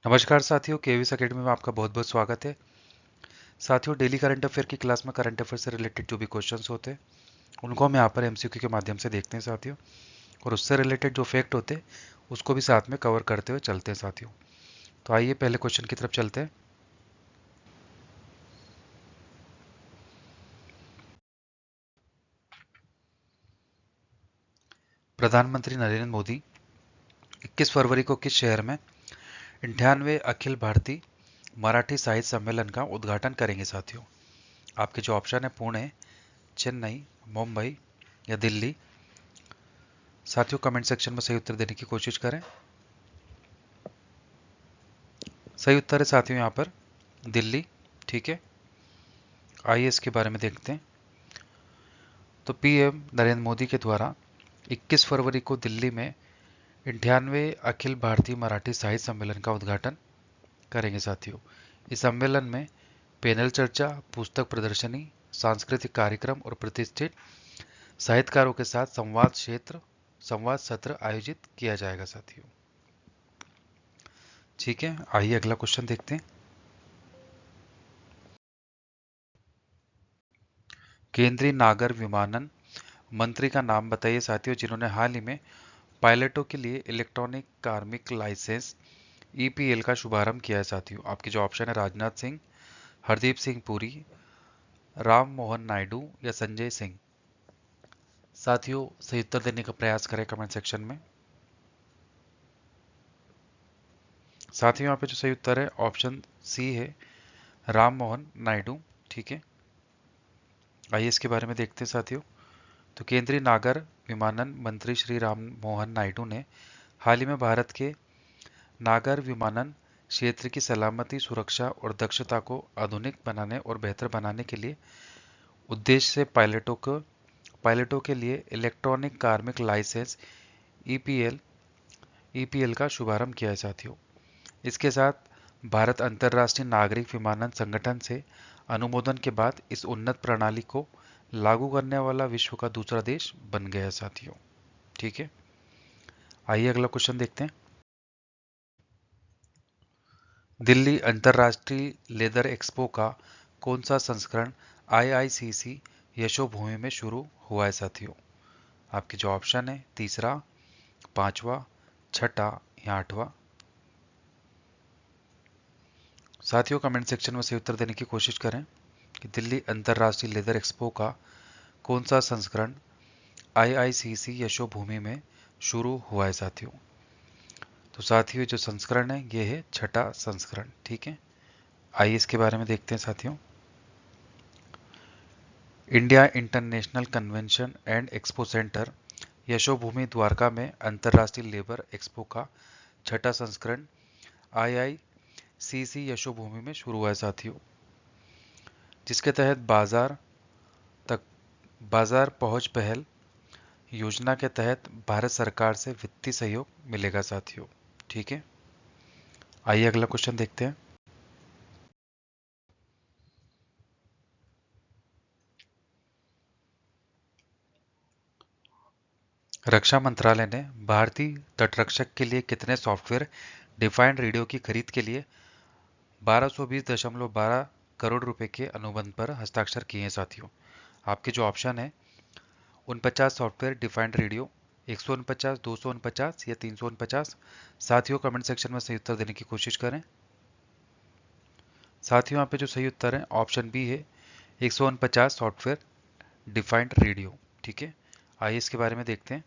नमस्कार साथियों, KVS academy में आपका बहुत बहुत स्वागत है। साथियों, डेली करंट अफेयर की क्लास में करंट अफेयर से रिलेटेड जो भी क्वेश्चंस होते हैं उनको हम यहाँ पर एमसीक्यू के माध्यम से देखते हैं साथियों, और उससे रिलेटेड जो फैक्ट होते हैं उसको भी साथ में कवर करते हुए चलते हैं साथियों। तो आइए पहले क्वेश्चन की तरफ चलते हैं। प्रधानमंत्री नरेंद्र मोदी 21 फरवरी को किस शहर में 98वें अखिल भारतीय मराठी साहित्य सम्मेलन का उद्घाटन करेंगे साथियों? आपके जो ऑप्शन है पुणे, चेन्नई, मुंबई या दिल्ली। साथियों कमेंट सेक्शन में सही उत्तर देने की कोशिश करें। सही उत्तर है साथियों यहाँ पर दिल्ली। ठीक है, आइए इसके बारे में देखते हैं। तो पीएम नरेंद्र मोदी के द्वारा 21 फरवरी को दिल्ली में 98वें अखिल भारतीय मराठी साहित्य सम्मेलन का उद्घाटन करेंगे साथियों। इस सम्मेलन में पैनल चर्चा, पुस्तक प्रदर्शनी, सांस्कृतिक कार्यक्रम और प्रतिष्ठित साहित्यकारों के साथ संवाद सत्र आयोजित किया जाएगा साथियों। ठीक है, आइए अगला क्वेश्चन देखते हैं। केंद्रीय नागर विमानन मंत्री का नाम बताइए साथियों, जिन्होंने हाल ही में पायलटों के लिए इलेक्ट्रॉनिक कार्मिक लाइसेंस ईपीएल का शुभारंभ किया है साथियों। आपके जो ऑप्शन है राजनाथ सिंह, हरदीप सिंह पुरी, राम मोहन नायडू या संजय सिंह। साथियों सही उत्तर देने का प्रयास करें कमेंट सेक्शन में। साथियों यहाँ पे जो सही उत्तर है ऑप्शन सी है, राम मोहन नायडू। ठीक है, आइए इसके बारे में देखते हैं साथियों। तो केंद्रीय नागर विमानन मंत्री श्री राम मोहन नायडू ने हाल ही में भारत के नागर विमानन क्षेत्र की सलामती, सुरक्षा और दक्षता को आधुनिक बनाने और बेहतर बनाने के लिए उद्देश्य से पायलटों के लिए इलेक्ट्रॉनिक कार्मिक लाइसेंस ईपीएल का शुभारंभ किया है साथियों। इसके साथ भारत अंतर्राष्ट्रीय नागरिक विमानन संगठन से अनुमोदन के बाद इस उन्नत प्रणाली को लागू करने वाला विश्व का दूसरा देश बन गया है साथियों। ठीक है, आइए अगला क्वेश्चन देखते हैं। दिल्ली अंतर्राष्ट्रीय लेदर एक्सपो का कौन सा संस्करण आईआईसीसी यशोभूमि में शुरू हुआ है साथियों? आपके जो ऑप्शन है तीसरा, पांचवा, छठा या आठवां। साथियों कमेंट सेक्शन में सही उत्तर देने की कोशिश करें कि दिल्ली अंतर्राष्ट्रीय लेदर एक्सपो का कौन सा संस्करण आईआईसीसी यशोभूमि में शुरू हुआ है साथियों? तो साथियों जो संस्करण है ये है छठा संस्करण। ठीक है, आइए इसके बारे में देखते हैं साथियों। India international convention and expo centre Yashobhoomi Dwarka में अंतर्राष्ट्रीय लेबर एक्सपो का छठा संस्करण आईआईसीसी यशोभूमि में शुरू हुआ है साथियों, जिसके तहत तक बाजार पहुंच पहल योजना के तहत भारत सरकार से वित्तीय सहयोग मिलेगा साथियों। ठीक है, आइए अगला क्वेश्चन देखते हैं। रक्षा मंत्रालय ने भारतीय तटरक्षक के लिए कितने सॉफ्टवेयर डिफाइंड रेडियो की खरीद के लिए 1220.12 करोड़ रुपए के अनुबंध पर हस्ताक्षर किए हैं साथियों? आपके जो ऑप्शन है 49 सॉफ्टवेयर डिफाइंड रेडियो, 149, 249 या 349। साथियों कमेंट सेक्शन में सही उत्तर देने की कोशिश करें। साथियों यहाँ पे जो सही उत्तर है ऑप्शन बी है 149 सॉफ्टवेयर डिफाइंड रेडियो। ठीक है, आइए इसके बारे में देखते हैं।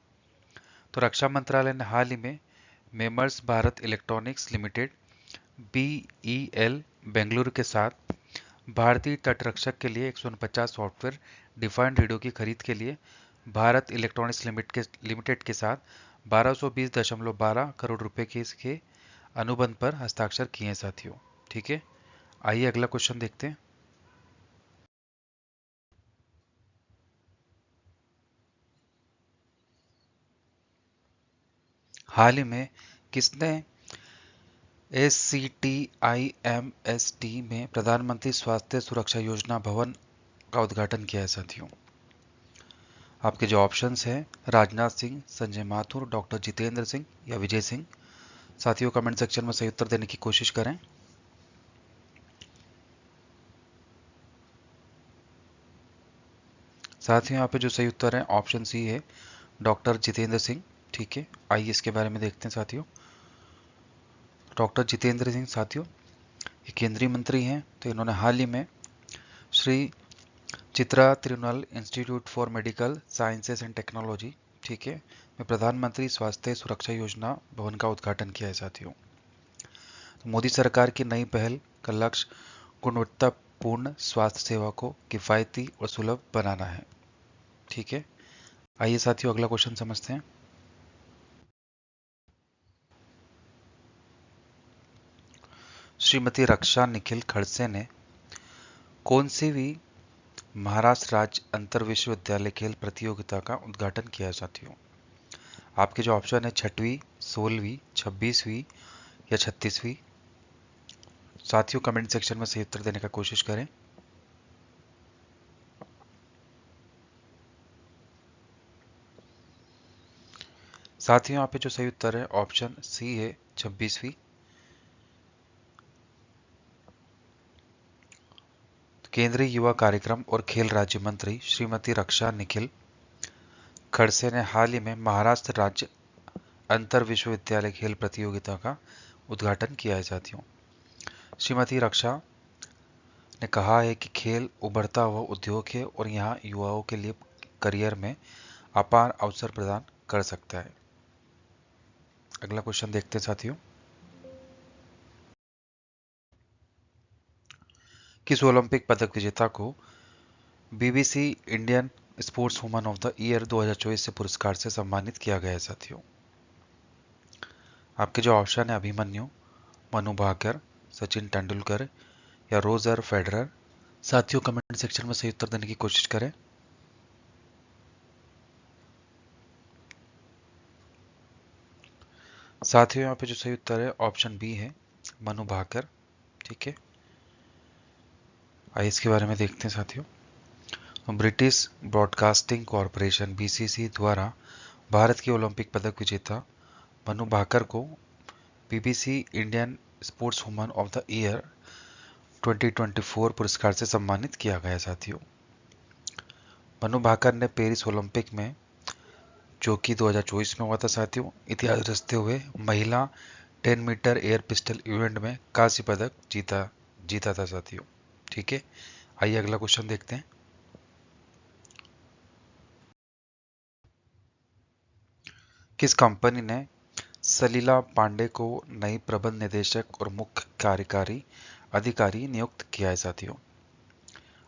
तो रक्षा मंत्रालय ने हाल ही में मेमर्स Bharat electronics limited BEL Bengaluru के साथ भारतीय तटरक्षक के लिए 149 सॉफ्टवेयर डिफाइंड रेडियो की खरीद के लिए भारत इलेक्ट्रॉनिक्स लिमिटेड के साथ 1220.12 करोड़ रुपए के इसके अनुबंध पर हस्ताक्षर किए हैं साथियों। ठीक है, आइए अगला क्वेश्चन देखते हैं। हाल ही में किसने SCTIMST में प्रधानमंत्री स्वास्थ्य सुरक्षा योजना भवन का उद्घाटन किया है साथियों? आपके जो ऑप्शंस हैं राजनाथ सिंह, संजय माथुर, डॉक्टर जितेंद्र सिंह या विजय सिंह। साथियों कमेंट सेक्शन में सही उत्तर देने की कोशिश करें। साथियों यहाँ पे जो सही उत्तर है ऑप्शन सी है, डॉक्टर जितेंद्र सिंह। ठीक है, आइए इसके बारे में देखते हैं साथियों। डॉक्टर जितेंद्र सिंह साथियों ये केंद्रीय मंत्री हैं। तो इन्होंने हाल ही में Shri Chitra Tirunal institute for medical sciences and technology, ठीक है, में प्रधानमंत्री स्वास्थ्य सुरक्षा योजना भवन का उद्घाटन किया है साथियों। मोदी सरकार की नई पहल का लक्ष्य गुणवत्तापूर्ण स्वास्थ्य सेवा को किफ़ायती और सुलभ बनाना है। ठीक है, आइए साथियों अगला क्वेश्चन समझते हैं। श्रीमती रक्षा निखिल खड़से ने कौन सी भी महाराष्ट्र राज्य अंतर विश्वविद्यालय खेल प्रतियोगिता का उद्घाटन किया है साथियों। आपके जो ऑप्शन है 6वीं, 16वीं, 26वीं या 36वीं। साथियों कमेंट सेक्शन में सही उत्तर देने का कोशिश करें। साथियों यहाँ पे जो सही उत्तर है ऑप्शन सी है 26वीं। केंद्रीय युवा कार्यक्रम और खेल राज्य मंत्री श्रीमती रक्षा निखिल खड़से ने हाल ही में महाराष्ट्र राज्य अंतर विश्वविद्यालय खेल प्रतियोगिता का उद्घाटन किया है साथियों। श्रीमती रक्षा ने कहा है कि खेल उभरता हुआ उद्योग है और यहाँ युवाओं के लिए करियर में अपार अवसर प्रदान कर सकता है। अगला क्वेश्चन देखते हैं साथियों। किस ओलंपिक पदक विजेता को BBC Indian sports woman of the year 2024 से पुरस्कार से सम्मानित किया गया है साथियों। आपके जो ऑप्शन है अभिमन्यु, मनु भाकर, सचिन तेंदुलकर या रोजर फेडरर। साथियों कमेंट सेक्शन में सही उत्तर देने की कोशिश करें। साथियों यहाँ पे जो सही उत्तर है ऑप्शन बी है, मनु भाकर। ठीक है, आइए इसके बारे में देखते हैं साथियों। ब्रिटिश ब्रॉडकास्टिंग कॉरपोरेशन बीसीसी द्वारा भारत के ओलंपिक पदक विजेता मनु भाकर को BBC Indian sports woman of the year 2024 पुरस्कार से सम्मानित किया गया साथियों। मनु भाकर ने पेरिस ओलंपिक में, जो कि 2024 में हुआ था साथियों, इतिहास रचते हुए महिला 10 मीटर एयर पिस्टल इवेंट में कांस्य पदक जीता था साथियों। ठीक है, आइए अगला क्वेश्चन देखते हैं। किस कंपनी ने सलीला पांडे को नई प्रबंध निदेशक और मुख्य कार्यकारी अधिकारी नियुक्त किया है साथियों।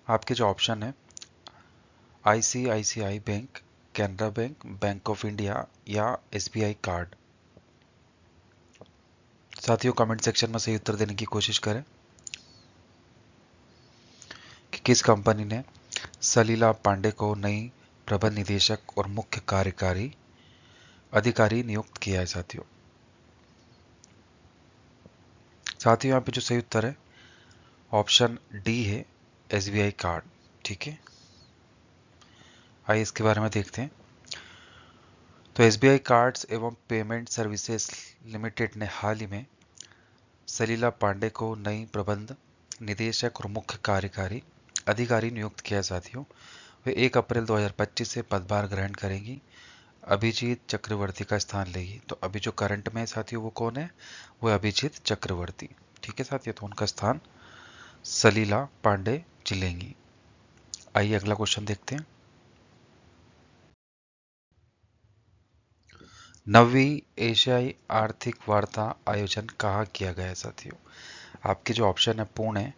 आपके जो ऑप्शन है ICICI bank, Canara bank, bank of India या एसबीआई कार्ड। साथियों कमेंट सेक्शन में सही उत्तर देने की कोशिश करें कि किस कंपनी ने सलीला पांडे को नई प्रबंध निदेशक और मुख्य कार्यकारी अधिकारी नियुक्त किया है साथियों। साथियों यहाँ पे जो सही उत्तर है ऑप्शन डी है, एसबीआई कार्ड। ठीक है, आइए इसके बारे में देखते हैं। तो एसबीआई कार्ड्स एवं पेमेंट सर्विसेज लिमिटेड ने हाल ही में सलीला पांडे को नई प्रबंध निदेशक और मुख्य कार्यकारी अधिकारी नियुक्त किया है साथियों। वे 1 अप्रैल 2025 से पदभार ग्रहण करेंगी। अभिजीत चक्रवर्ती का स्थान लेगी। तो अभी जो करंट में है साथियों वो कौन है, वो अभिजीत चक्रवर्ती। ठीक है साथियों, तो उनका स्थान सलीला पांडे जी लेंगी। आइए अगला क्वेश्चन देखते हैं। 9वीं एशियाई आर्थिक वार्ता आयोजन कहाँ किया गया है साथियों। आपके जो ऑप्शन है पुणे,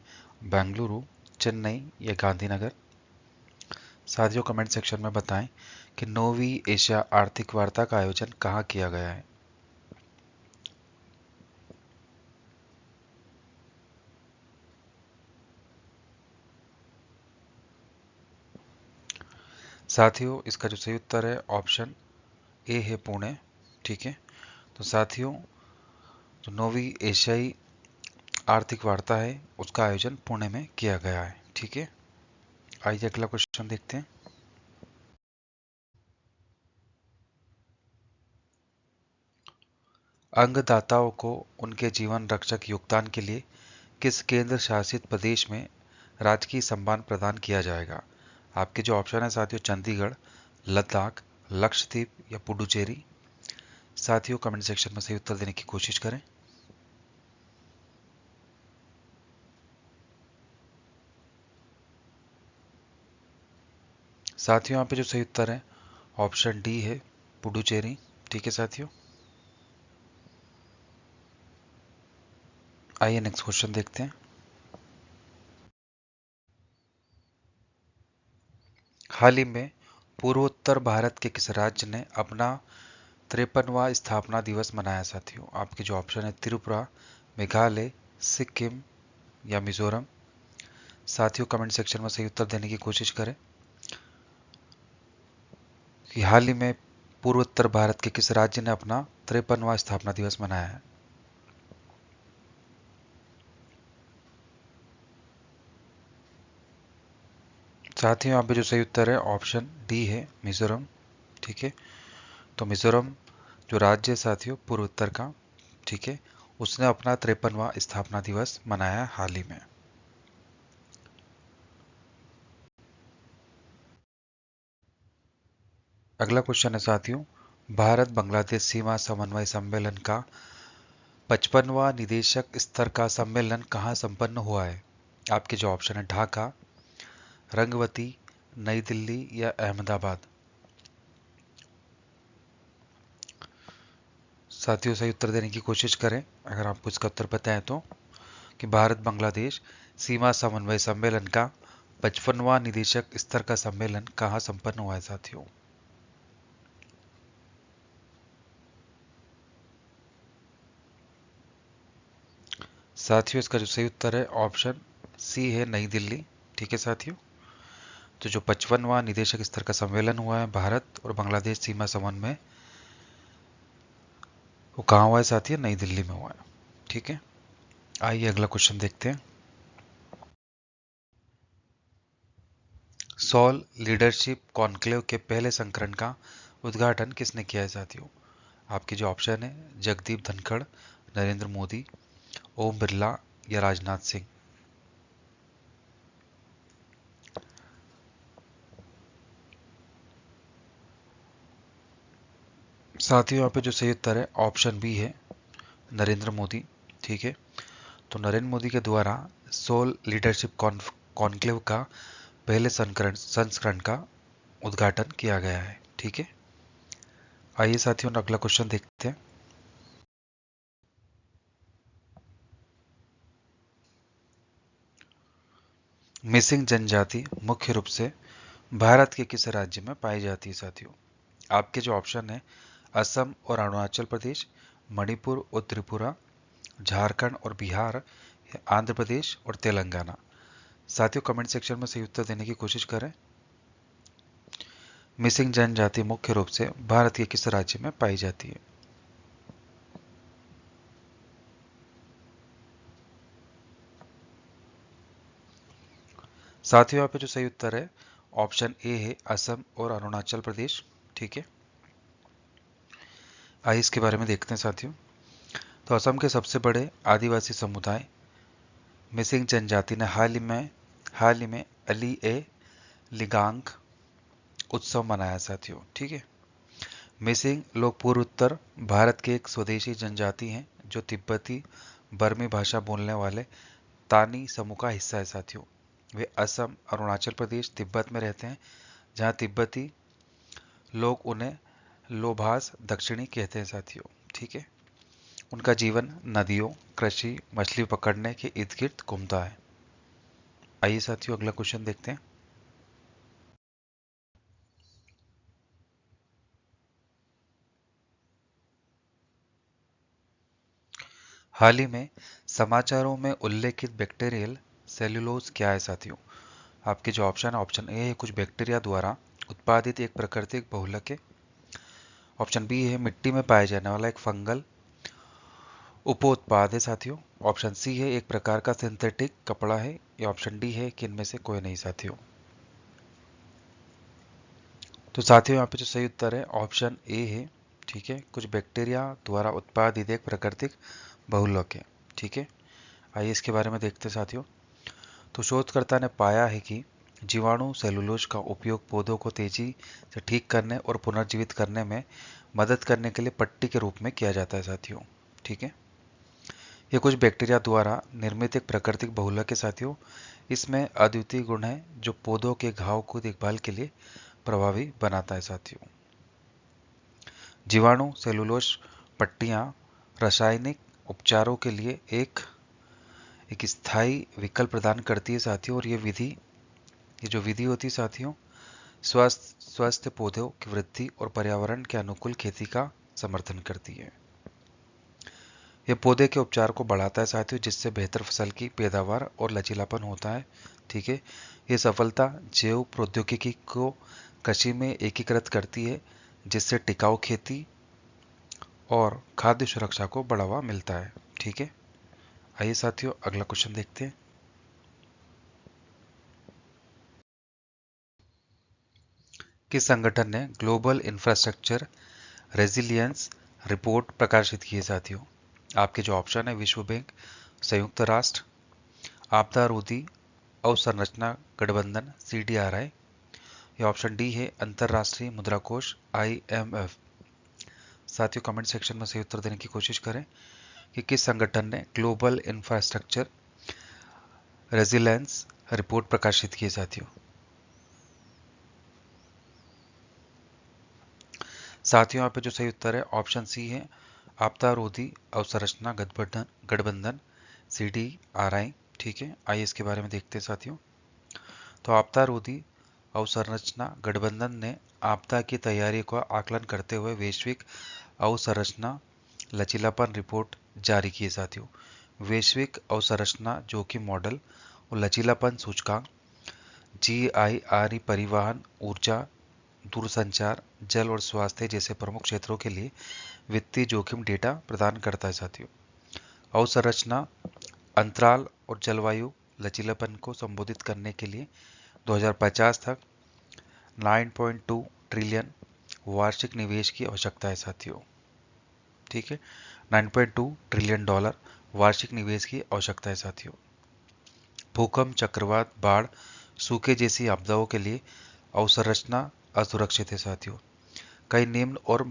बेंगलुरु, चेन्नई या गांधीनगर। साथियों कमेंट सेक्शन में बताएं कि 9वीं एशिया आर्थिक वार्ता का आयोजन कहाँ किया गया है। साथियों इसका जो सही उत्तर है ऑप्शन ए है पुणे। ठीक है, तो साथियों जो 9वीं एशियाई आर्थिक वार्ता है उसका आयोजन पुणे में किया गया है। ठीक है, आइए अगला क्वेश्चन देखते हैं। अंगदाताओं को उनके जीवन रक्षक योगदान के लिए किस केंद्र शासित प्रदेश में राजकीय सम्मान प्रदान किया जाएगा? आपके जो ऑप्शन है साथियों, चंडीगढ़, लद्दाख, लक्षद्वीप या पुडुचेरी। साथियों कमेंट सेक्शन में सही उत्तर देने की कोशिश करें। साथियों यहाँ पे जो सही उत्तर है ऑप्शन डी है, पुडुचेरी। ठीक है साथियों, आइए नेक्स्ट क्वेश्चन देखते हैं। हाल ही में पूर्वोत्तर भारत के किस राज्य ने अपना 53वां स्थापना दिवस मनाया? साथियों आपके जो ऑप्शन है त्रिपुरा, मेघालय, सिक्किम या मिजोरम। साथियों कमेंट सेक्शन में सही उत्तर देने की कोशिश करें कि हाल ही में पूर्वोत्तर भारत के किस राज्य ने अपना 53वां स्थापना दिवस मनाया है? साथियों यहाँ पे जो सही उत्तर है ऑप्शन डी है, मिजोरम। ठीक है, तो मिजोरम जो राज्य है साथियों पूर्वोत्तर का, ठीक है, उसने अपना 53वां स्थापना दिवस मनाया हाल ही में। अगला क्वेश्चन है साथियों, भारत बांग्लादेश सीमा समन्वय सम्मेलन का 55वां निदेशक स्तर का सम्मेलन कहाँ संपन्न हुआ है? आपके जो ऑप्शन है ढाका, रंगवती, नई दिल्ली या अहमदाबाद। साथियों सही उत्तर देने की कोशिश करें अगर आपको इसका उत्तर पता है तो, कि भारत बांग्लादेश सीमा समन्वय सम्मेलन का 55वां निदेशक स्तर का सम्मेलन कहाँ संपन्न हुआ है साथियों? साथियों इसका जो सही उत्तर है ऑप्शन सी है, नई दिल्ली। ठीक है साथियों, तो जो 55वां निदेशक स्तर का सम्मेलन हुआ है भारत और बांग्लादेश सीमा समन्वय, वो कहाँ हुआ है साथियों? नई दिल्ली में हुआ है। ठीक है, आइए अगला क्वेश्चन देखते हैं। सॉल लीडरशिप कॉन्क्लेव के पहले संस्करण का उद्घाटन किसने किया है साथियों? आपके जो ऑप्शन है जगदीप धनखड़, नरेंद्र मोदी, ओम बिरला या राजनाथ सिंह। साथियों यहाँ पे जो सही उत्तर है ऑप्शन बी है, नरेंद्र मोदी। ठीक है, तो नरेंद्र मोदी के द्वारा सोल लीडरशिप कॉन्क्लेव का पहले संस्करण संस्करण का उद्घाटन किया गया है। ठीक है, आइए साथियों अगला क्वेश्चन देखते हैं। मिसिंग जनजाति मुख्य रूप से भारत के किस राज्य में पाई जाती है साथियों? आपके जो ऑप्शन है असम और अरुणाचल प्रदेश, मणिपुर और त्रिपुरा, झारखंड और बिहार, आंध्र प्रदेश और तेलंगाना। साथियों कमेंट सेक्शन में सही उत्तर देने की कोशिश करें। मिसिंग जनजाति मुख्य रूप से भारत के किस राज्य में पाई जाती है? साथियों यहाँ पे जो सही उत्तर है ऑप्शन ए है, असम और अरुणाचल प्रदेश। ठीक है, आइए इसके बारे में देखते हैं साथियों। तो असम के सबसे बड़े आदिवासी समुदाय मिसिंग जनजाति ने हाल ही में अली ए लिगांग उत्सव मनाया साथियों। ठीक है, मिसिंग लोग पूर्वोत्तर भारत के एक स्वदेशी जनजाति हैं जो तिब्बती बर्मी भाषा बोलने वाले तानी समूह का हिस्सा है साथियों। वे असम, अरुणाचल प्रदेश, तिब्बत में रहते हैं, जहाँ तिब्बती लोग उन्हें लोभास दक्षिणी कहते हैं साथियों। ठीक है, उनका जीवन नदियों, कृषि, मछली पकड़ने के इर्द गिर्द घूमता है। आइए साथियों अगला क्वेश्चन देखते हैं। हाल ही में समाचारों में उल्लेखित बैक्टीरियल सेल्यूलोज क्या है साथियों? आपके जो ऑप्शन है ऑप्शन ए है कुछ बैक्टीरिया द्वारा उत्पादित एक प्राकृतिक बहुलक है, ऑप्शन बी है मिट्टी में पाए जाने वाला एक फंगल उपोत्पाद है साथियों, ऑप्शन सी है एक प्रकार का सिंथेटिक कपड़ा है, या ऑप्शन डी है कि इनमें से कोई नहीं साथियों। तो साथियों यहाँ पे जो सही उत्तर है ऑप्शन ए है। ठीक है, कुछ बैक्टीरिया द्वारा उत्पादित एक प्राकृतिक बहुलक है। ठीक है, आइए इसके बारे में देखते हैं साथियों। तो शोधकर्ता ने पाया है कि जीवाणु सेलुलोज का उपयोग पौधों को तेजी से ठीक करने और पुनर्जीवित करने में मदद करने के लिए पट्टी के रूप में किया जाता है साथियों। ठीक है, ये कुछ बैक्टीरिया द्वारा निर्मित एक प्राकृतिक बहुलक है साथियों। इसमें अद्वितीय गुण है जो पौधों के घाव को देखभाल के लिए प्रभावी बनाता है साथियों। जीवाणु सेलुलोज पट्टियां रासायनिक उपचारों के लिए एक स्थायी विकल्प प्रदान करती है साथियों। और ये जो विधि होती है साथियों, स्वस्थ पौधों की वृद्धि और पर्यावरण के अनुकूल खेती का समर्थन करती है। यह पौधे के उपचार को बढ़ाता है साथियों, जिससे बेहतर फसल की पैदावार और लचीलापन होता है। ठीक है, ये सफलता जैव प्रौद्योगिकी को कृषि में एकीकृत करती है, जिससे टिकाऊ खेती और खाद्य सुरक्षा को बढ़ावा मिलता है। ठीक है, आइए साथियों अगला क्वेश्चन देखते हैं। किस संगठन ने ग्लोबल इंफ्रास्ट्रक्चर रेजिलियंस रिपोर्ट प्रकाशित की है साथियों? आपके जो ऑप्शन है, विश्व बैंक, संयुक्त राष्ट्र, आपदा रोधी अवसंरचना गठबंधन CDRI, या ऑप्शन डी है अंतरराष्ट्रीय मुद्रा कोष IMF। साथियों कमेंट सेक्शन में सही उत्तर देने की कोशिश करें कि किस संगठन ने ग्लोबल इंफ्रास्ट्रक्चर रेजिलियंस रिपोर्ट प्रकाशित की है साथियों। साथियों यहाँ पे जो सही उत्तर है ऑप्शन सी है आपदा रोधी अवसंरचना गठबंधन CDRI। ठीक है, आइए इसके बारे में देखते हैं साथियों। तो आपदा रोधी अवसंरचना गठबंधन ने आपदा की तैयारी का आकलन करते हुए वैश्विक अवसंरचना लचीलापन रिपोर्ट जारी की है साथियों। वैश्विक अवसंरचना जोखिम मॉडल और लचीलापन सूचकांक GIRE परिवहन, ऊर्जा, दूरसंचार, जल और स्वास्थ्य जैसे प्रमुख क्षेत्रों के लिए वित्तीय जोखिम डेटा प्रदान करता है साथियों। अवसंरचना अंतराल और जलवायु लचीलापन को संबोधित करने के लिए 2050 तक 9.2 ट्रिलियन वार्षिक निवेश की आवश्यकता है साथियों। ठीक है, 9.2 ट्रिलियन डॉलर वार्षिक निवेश की आवश्यकता है साथियों। भूकंप, चक्रवात, बाढ़, सूखे जैसी आपदाओं के लिए अवसंरचना असुरक्षित है साथियों। कई निम्न और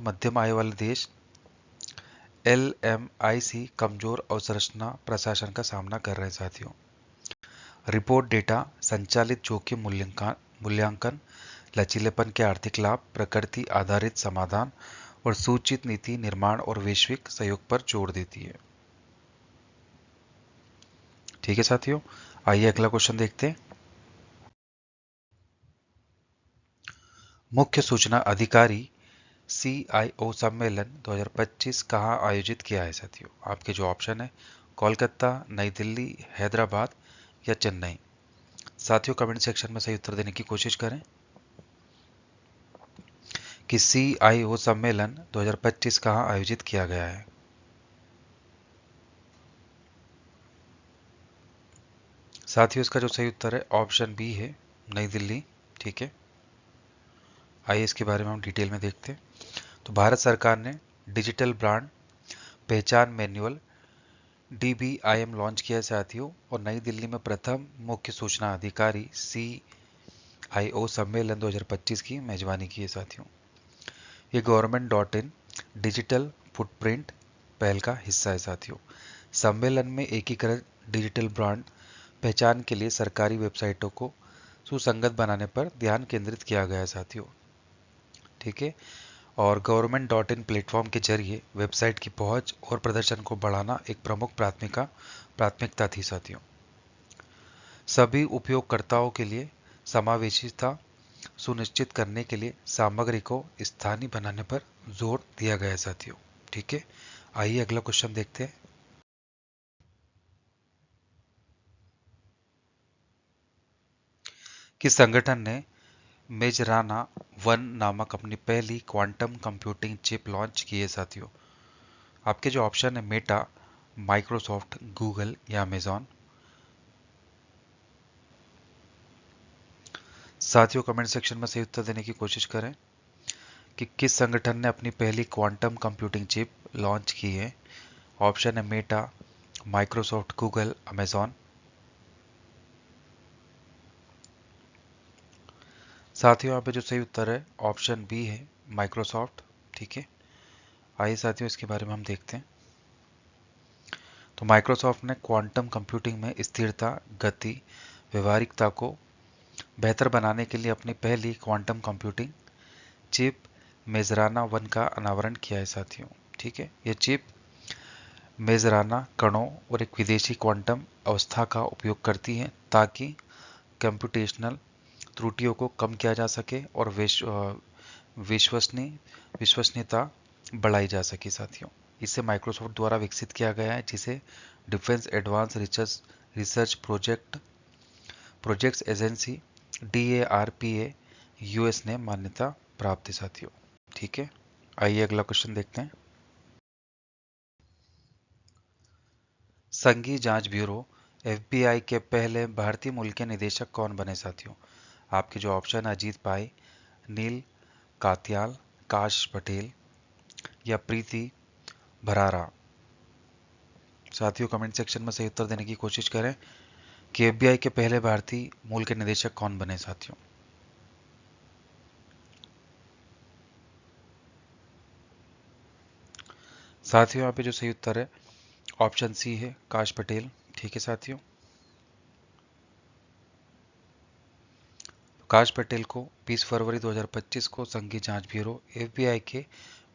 मध्यम आय वाले देश LMIC कमजोर अवसंरचना प्रशासन का सामना कर रहे हैं साथियों। रिपोर्ट डेटा संचालित जोखिम मूल्यांकन, लचीलेपन के आर्थिक लाभ, प्रकृति आधारित समाधान और सूचित नीति निर्माण और वैश्विक सहयोग पर जोर देती है। ठीक है साथियों, आइए अगला क्वेश्चन देखते हैं। मुख्य सूचना अधिकारी CIO सम्मेलन 2025 कहाँ आयोजित किया है साथियों? आपके जो ऑप्शन है कोलकाता, नई दिल्ली, हैदराबाद या चेन्नई। साथियों कमेंट सेक्शन में सही उत्तर देने की कोशिश करें कि CIO सम्मेलन 2025 कहाँ आयोजित किया गया है। साथियों इसका जो सही उत्तर है ऑप्शन बी है नई दिल्ली। ठीक है, आइए इसके बारे में हम डिटेल में देखते हैं। तो भारत सरकार ने डिजिटल ब्रांड पहचान मैनुअल DBIM लॉन्च किया है साथियों। और नई दिल्ली में प्रथम मुख्य सूचना अधिकारी CIO सम्मेलन 2025 की मेजबानी की है साथियों। ये government.in डिजिटल फुटप्रिंट पहल का हिस्सा है साथियों। सम्मेलन में एकीकृत डिजिटल ब्रांड पहचान के लिए सरकारी वेबसाइटों को सुसंगत बनाने पर ध्यान केंद्रित किया गया है साथियों। ठीक है, और government.in प्लेटफॉर्म के जरिए वेबसाइट की पहुंच और प्रदर्शन को बढ़ाना एक प्रमुख प्राथमिकता थी साथियों। सभी उपयोगकर्ताओं के लिए समावेशिता सुनिश्चित करने के लिए सामग्री को स्थानीय बनाने पर जोर दिया गया है साथियों। ठीक है, आइए अगला क्वेश्चन देखते हैं। किस संगठन ने मेजराना 1 नामक अपनी पहली क्वांटम कंप्यूटिंग चिप लॉन्च की है साथियों? आपके जो ऑप्शन है मेटा, माइक्रोसॉफ्ट, गूगल या अमेजॉन। साथियों कमेंट सेक्शन में सही उत्तर देने की कोशिश करें कि किस संगठन ने अपनी पहली क्वांटम कंप्यूटिंग चिप लॉन्च की है? ऑप्शन है मेटा, माइक्रोसॉफ्ट, गूगल, अमेजॉन। साथियों यहाँ पे जो सही उत्तर है ऑप्शन बी है, माइक्रोसॉफ्ट। ठीक है, आइए साथियों इसके बारे में हम देखते हैं। तो माइक्रोसॉफ्ट ने क्वांटम कंप्यूटिंग में स्थिरता, गति, व्यवहारिकता को बेहतर बनाने के लिए अपनी पहली क्वांटम कंप्यूटिंग चिप मेजराना 1 का अनावरण किया है साथियों। ठीक है, यह चिप मेजराना कणों और एक विदेशी क्वांटम अवस्था का उपयोग करती है ताकि कंप्यूटेशनल त्रुटियों को कम किया जा सके और विश्वसनीयता बढ़ाई जा सके साथियों। इसे माइक्रोसॉफ्ट द्वारा विकसित किया गया है, जिसे defence advance research projects agency DARPA US ने मान्यता प्राप्त है साथियों। ठीक है, आइए अगला क्वेश्चन देखते हैं। संघीय जांच ब्यूरो FBI के पहले भारतीय मूल के निदेशक कौन बने साथियों? आपके जो ऑप्शन है अजीत पाई, नील कात्याल, काश पटेल या प्रीति भरारा। साथियों कमेंट सेक्शन में सही उत्तर देने की कोशिश करें कि FBI के पहले भारतीय मूल के निदेशक कौन बने साथियों। साथियों यहाँ पे जो सही उत्तर है ऑप्शन सी है, काश पटेल। ठीक है साथियों, काश पटेल को 20 फरवरी 2025 को संघीय जांच ब्यूरो FBI के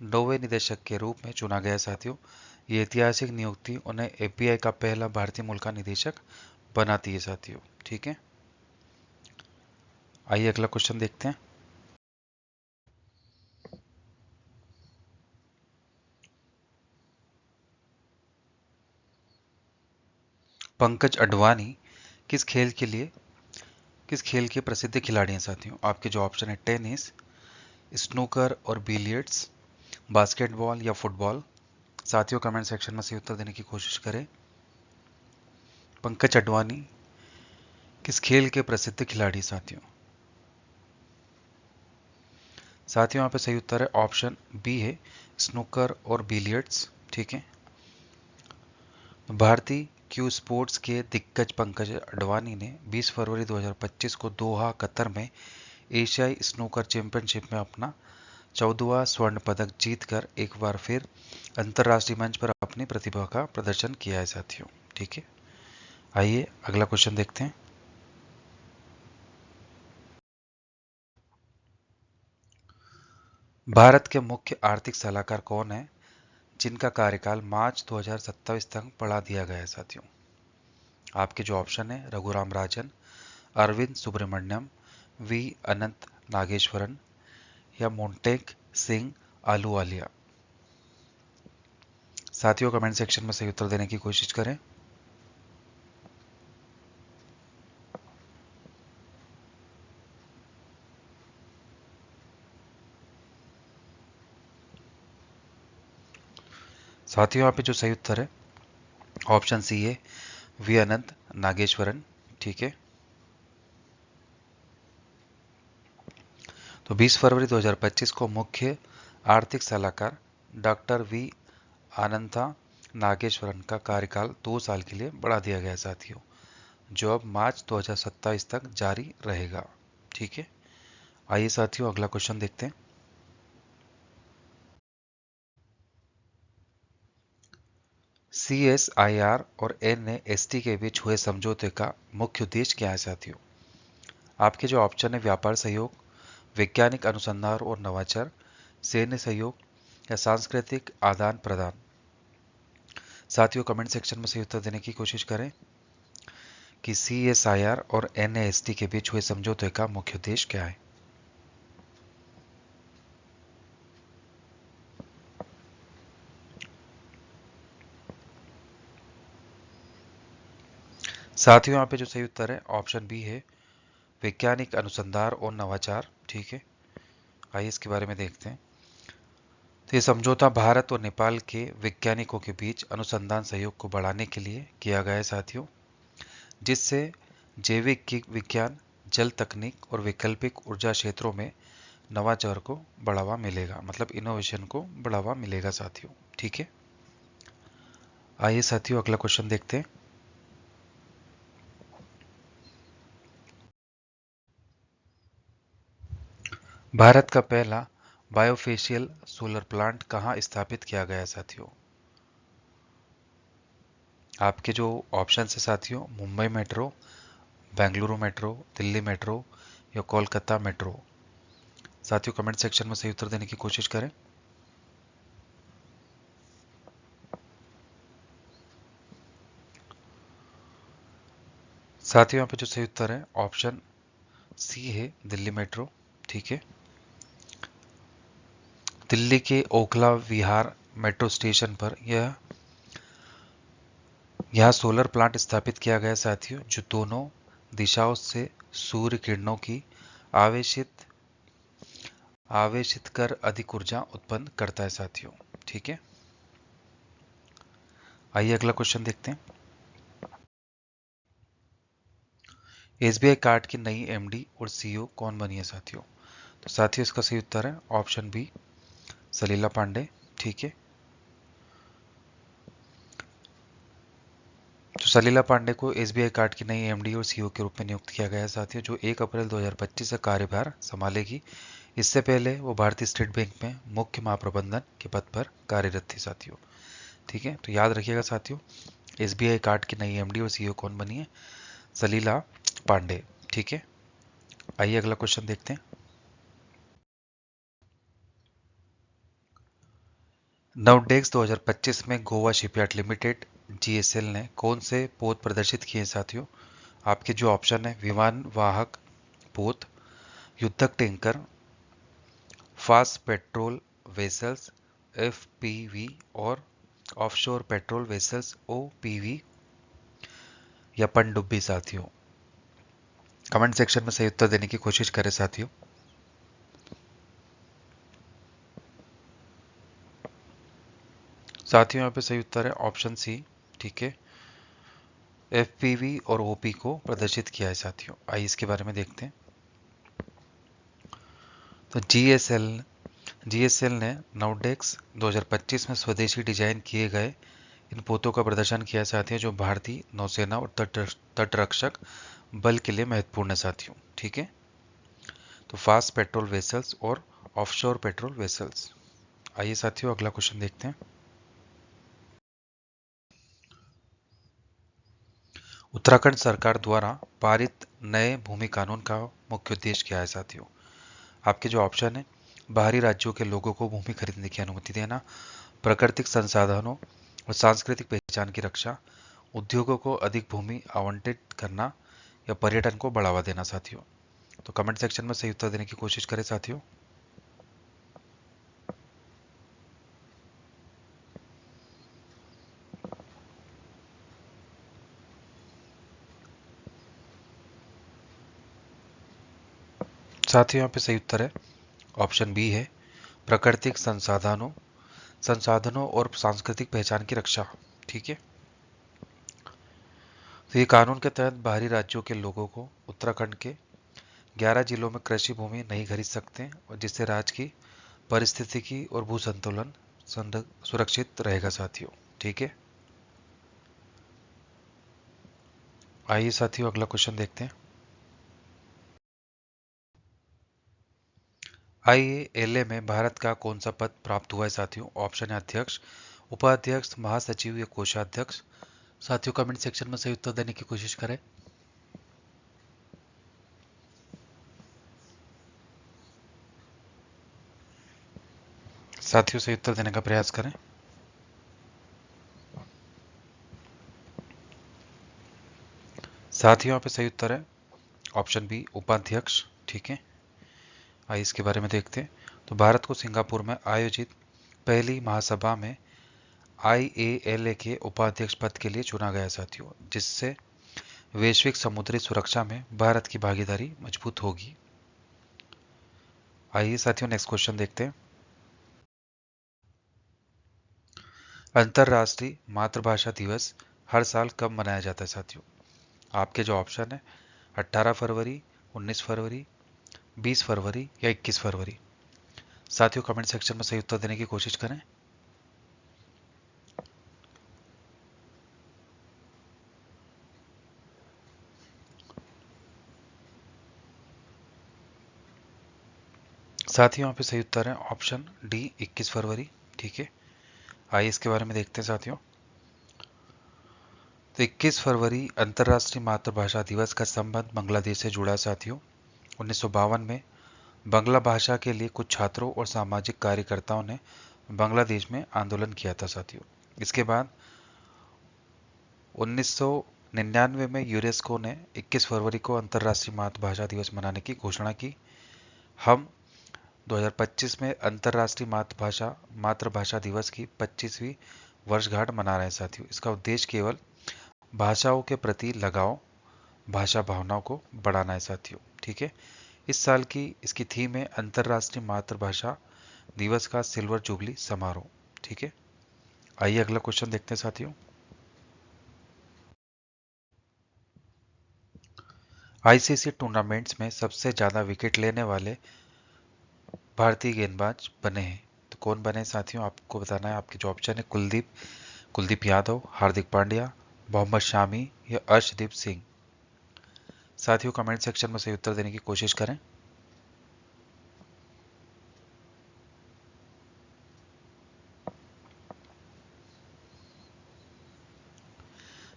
9वें निदेशक के रूप में चुना गया साथियों। ये ऐतिहासिक नियुक्ति उन्हें FBI का पहला भारतीय मूल का निदेशक बनाती है साथियों। ठीक है, आइए अगला क्वेश्चन देखते हैं। पंकज अडवाणी किस खेल के लिए किस खेल के प्रसिद्ध खिलाड़ी हैं साथियों? आपके जो ऑप्शन है टेनिस, स्नूकर और बिलियर्ड्स, बास्केटबॉल या फुटबॉल। साथियों कमेंट सेक्शन में सही उत्तर देने की कोशिश करें। पंकज अडवाणी किस खेल के प्रसिद्ध खिलाड़ी साथियों? साथियों यहाँ पे सही उत्तर है ऑप्शन बी है, स्नूकर और बिलियर्ड्स। ठीक है, भारतीय क्यू स्पोर्ट्स के दिग्गज पंकज अडवाणी ने 20 फरवरी 2025 को दोहा कतर में एशियाई स्नूकर चैंपियनशिप में अपना 14वां स्वर्ण पदक जीतकर एक बार फिर अंतर्राष्ट्रीय मंच पर अपनी प्रतिभा का प्रदर्शन किया है साथियों। ठीक है, आइए अगला क्वेश्चन देखते हैं। भारत के मुख्य आर्थिक सलाहकार कौन है जिनका कार्यकाल मार्च 2027 तक बढ़ा दिया गया है साथियों? आपके जो ऑप्शन है रघुराम राजन, अरविंद सुब्रमण्यम, वी अनंत नागेश्वरन या मोंटेक सिंह आलूवालिया। साथियों कमेंट सेक्शन में सही उत्तर देने की कोशिश करें। साथियों यहाँ पे जो सही उत्तर है ऑप्शन सी है, वी अनंत नागेश्वरन। ठीक है, तो 20 फरवरी 2025 को मुख्य आर्थिक सलाहकार डॉक्टर वी अनंता नागेश्वरन का कार्यकाल 2 साल के लिए बढ़ा दिया गया साथियों, जो अब मार्च 2027 तक जारी रहेगा। ठीक है, आइए साथियों अगला क्वेश्चन देखते हैं। CSIR और NAST के बीच हुए समझौते का मुख्य उद्देश्य क्या है साथियों? आपके जो ऑप्शन है व्यापार सहयोग, वैज्ञानिक अनुसंधान और नवाचार, सैन्य सहयोग या सांस्कृतिक आदान प्रदान। साथियों कमेंट सेक्शन में सही उत्तर देने की कोशिश करें कि CSIR और NAST के बीच हुए समझौते का मुख्य उद्देश्य क्या है। साथियों यहाँ पे जो सही उत्तर है ऑप्शन बी है, वैज्ञानिक अनुसंधान और नवाचार। ठीक है, आइए इसके बारे में देखते हैं। तो ये समझौता भारत और नेपाल के वैज्ञानिकों के बीच अनुसंधान सहयोग को बढ़ाने के लिए किया गया है साथियों, जिससे जैविक विज्ञान, जल तकनीक और वैकल्पिक ऊर्जा क्षेत्रों में नवाचार को बढ़ावा मिलेगा, मतलब इनोवेशन को बढ़ावा मिलेगा साथियों। ठीक है, आइए साथियों अगला क्वेश्चन देखते हैं। भारत का पहला बायोफेशियल सोलर प्लांट कहाँ स्थापित किया गया साथियों? आपके जो ऑप्शन है साथियों, Mumbai metro, Bengaluru metro, Delhi metro या कोलकाता मेट्रो। साथियों कमेंट सेक्शन में सही उत्तर देने की कोशिश करें। साथियों यहाँ पे जो सही उत्तर है ऑप्शन सी है, दिल्ली मेट्रो। ठीक है, दिल्ली के ओखला विहार मेट्रो स्टेशन पर यह सोलर प्लांट स्थापित किया गया साथियों, जो दोनों दिशाओं से सूर्य किरणों की आवेशित आवेशित कर अधिक ऊर्जा उत्पन्न करता है साथियों। ठीक है, आइए अगला क्वेश्चन देखते हैं। एसबीआई कार्ड की नई एमडी और सीईओ कौन बनी है साथियों? तो साथियों इसका सही उत्तर है ऑप्शन बी, सलीला पांडे। ठीक है, तो सलीला पांडे को एसबीआई कार्ड की नई एमडी और सीईओ के रूप में नियुक्त किया गया है साथियों, जो 1 अप्रैल 2025 से कार्यभार संभालेगी। इससे पहले वो भारतीय स्टेट बैंक में मुख्य महाप्रबंधन के पद पर कार्यरत थी साथियों। ठीक है, तो याद रखिएगा साथियों, एसबीआई कार्ड की नई एमडी और सीईओ कौन बनी है? सलीला पांडे। ठीक है, आइए अगला क्वेश्चन देखते हैं। नवडेक्स 2025 में गोवा शिपयार्ड लिमिटेड जीएसएल ने कौन से पोत प्रदर्शित किए साथियों? आपके जो ऑप्शन है, विमान वाहक पोत, युद्धक tanker, fast patrol vessels FPV और ऑफशोर पेट्रोल वेसल्स ओपीवी या पनडुब्बी साथियों। कमेंट सेक्शन में सही उत्तर देने की कोशिश करें साथियों। साथियों यहाँ पे सही उत्तर है ऑप्शन सी। ठीक है, एफपीवी और ओपी को प्रदर्शित किया है साथियों। आइए इसके बारे में देखते हैं। तो जीएसएल ने नवडेक्स 2025 में स्वदेशी डिजाइन किए गए इन पोतों का प्रदर्शन किया साथियों, जो भारतीय नौसेना और तटरक्षक बल के लिए महत्वपूर्ण है साथियों। ठीक है, तो फास्ट पेट्रोल वेसल्स और ऑफशोर पेट्रोल वेसल्स। आइए साथियों अगला क्वेश्चन देखते हैं। उत्तराखंड सरकार द्वारा पारित नए भूमि कानून का मुख्य उद्देश्य क्या है साथियों? आपके जो ऑप्शन है, बाहरी राज्यों के लोगों को भूमि खरीदने की अनुमति देना, प्राकृतिक संसाधनों और सांस्कृतिक पहचान की रक्षा, उद्योगों को अधिक भूमि आवंटित करना या पर्यटन को बढ़ावा देना साथियों। तो कमेंट सेक्शन में सही उत्तर देने की कोशिश करें साथियों। साथियों यहाँ पे सही उत्तर है ऑप्शन बी है, प्राकृतिक संसाधनों और सांस्कृतिक पहचान की रक्षा। ठीक है, तो ये कानून के तहत बाहरी राज्यों के लोगों को उत्तराखंड के 11 जिलों में कृषि भूमि नहीं खरीद सकते, और जिससे राज्य की पारिस्थितिकी और भू संतुलन सुरक्षित रहेगा साथियों। ठीक है, आइए साथियों अगला क्वेश्चन देखते हैं। आईएएलए में भारत का कौन सा पद प्राप्त हुआ है साथियों? ऑप्शन है अध्यक्ष, उपाध्यक्ष, महासचिव या कोषाध्यक्ष। साथियों कमेंट सेक्शन में सही उत्तर देने की कोशिश करें। साथियों सही उत्तर देने का प्रयास करें। साथियों यहाँ पे सही उत्तर है ऑप्शन बी, उपाध्यक्ष। ठीक है, आइए इसके बारे में देखते हैं। तो भारत को सिंगापुर में आयोजित पहली महासभा में आईएएलए के उपाध्यक्ष पद के लिए चुना गया साथियों, जिससे वैश्विक समुद्री सुरक्षा में भारत की भागीदारी मजबूत होगी। आइए साथियों नेक्स्ट क्वेश्चन देखते हैं। अंतर्राष्ट्रीय मातृभाषा दिवस हर साल कब मनाया जाता है साथियों? आपके जो ऑप्शन है, 18 फरवरी, 19 फरवरी, 20 फरवरी या 21 फरवरी? साथियों कमेंट सेक्शन में सही उत्तर देने की कोशिश करें। साथियों यहाँ पे सही उत्तर है ऑप्शन डी 21 फरवरी। ठीक है, आइए इसके बारे में देखते हैं साथियों। तो 21 फरवरी अंतर्राष्ट्रीय मातृभाषा दिवस का संबंध बांग्लादेश से जुड़ा है साथियों। 1952 में बांग्ला भाषा के लिए कुछ छात्रों और सामाजिक कार्यकर्ताओं ने बांग्लादेश में आंदोलन किया था साथियों। इसके बाद 1999 में यूनेस्को ने 21 फरवरी को अंतर्राष्ट्रीय मातृभाषा दिवस मनाने की घोषणा की। हम 2025 में अंतर्राष्ट्रीय मातृभाषा दिवस की 25वीं वर्षगांठ मना रहे हैं साथियों। इसका उद्देश्य केवल भाषाओं के प्रति लगाव, भाषा भावनाओं को बढ़ाना है साथियों। ठीक है, इस साल की इसकी थीम है अंतर्राष्ट्रीय मातृभाषा दिवस का सिल्वर जुबली समारोह। ठीक है, आइए अगला क्वेश्चन देखते हैं साथियों। आईसीसी टूर्नामेंट्स में सबसे ज्यादा विकेट लेने वाले भारतीय गेंदबाज बने हैं, तो कौन बने साथियों? आपको बताना है। आपके जो ऑप्शन है कुलदीप यादव, हार्दिक पांड्या, मोहम्मद शामी या अर्शदीप सिंह। साथियों कमेंट सेक्शन में सही उत्तर देने की कोशिश करें।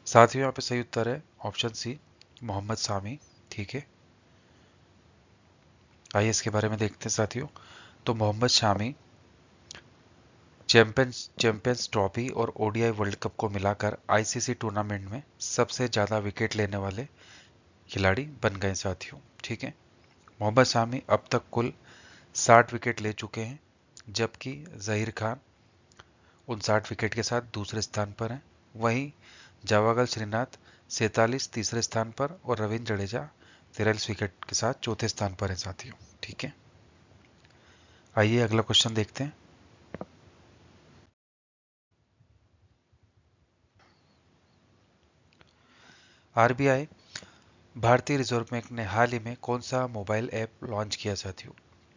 साथियों यहाँ पे सही उत्तर है ऑप्शन सी मोहम्मद शामी। ठीक है, आइए इसके बारे में देखते हैं साथियों। तो मोहम्मद शामी चैंपियंस ट्रॉफी और ओडीआई वर्ल्ड कप को मिलाकर आईसीसी टूर्नामेंट में सबसे ज्यादा विकेट लेने वाले खिलाड़ी बन गए साथियों। ठीक है, मोहम्मद शामी अब तक कुल 60 विकेट ले चुके हैं, जबकि जहीर खान 59 विकेट के साथ दूसरे स्थान पर हैं। वहीं जावागल श्रीनाथ 47 तीसरे स्थान पर और रविंद्र जडेजा 43 विकेट के साथ चौथे स्थान पर है साथियों। ठीक है, आइए अगला क्वेश्चन देखते हैं। आरबीआई भारतीय रिजर्व बैंक ने हाल ही में कौन सा मोबाइल ऐप लॉन्च किया साथियों?